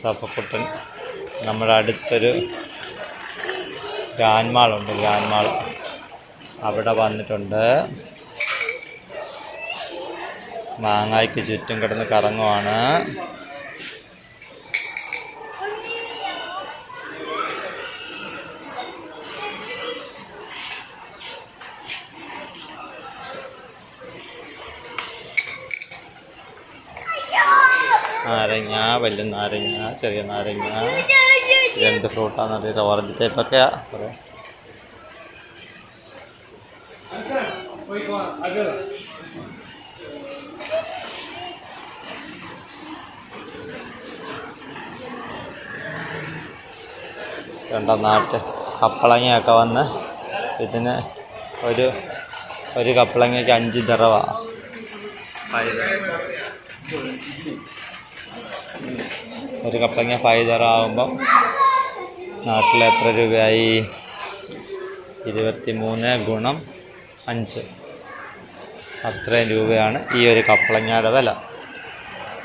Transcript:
സഫക്കുട്ടൻ നമ്മുടെ അടുത്തൊരു grand mall അവിടെ വന്നിട്ടുണ്ട്. മാങ്ങായ്ക്ക് ചുറ്റും കിടന്ന് കറങ്ങുവാണ്. നാരങ്ങ, വലിയ നാരങ്ങ, ചെറിയ നാരങ്ങ, എന്ത് ഫ്രൂട്ടാണെന്നറിയില്ല. ഓറഞ്ച് ടൈപ്പൊക്കെയാ കുറേ. രണ്ടോ നാട്ട് കപ്പളങ്ങയൊക്കെ വന്ന് ഇതിന് ഒരു കപ്പളങ്ങയ്ക്ക് 5 ദിറവ. ഒരു കപ്പളങ്ങ 5 ദിറ ആകുമ്പം നാട്ടിൽ എത്ര രൂപയായി? 23 ഗുണം 5, അത്രയും രൂപയാണ് ഈ ഒരു കപ്പളങ്ങയുടെ വില.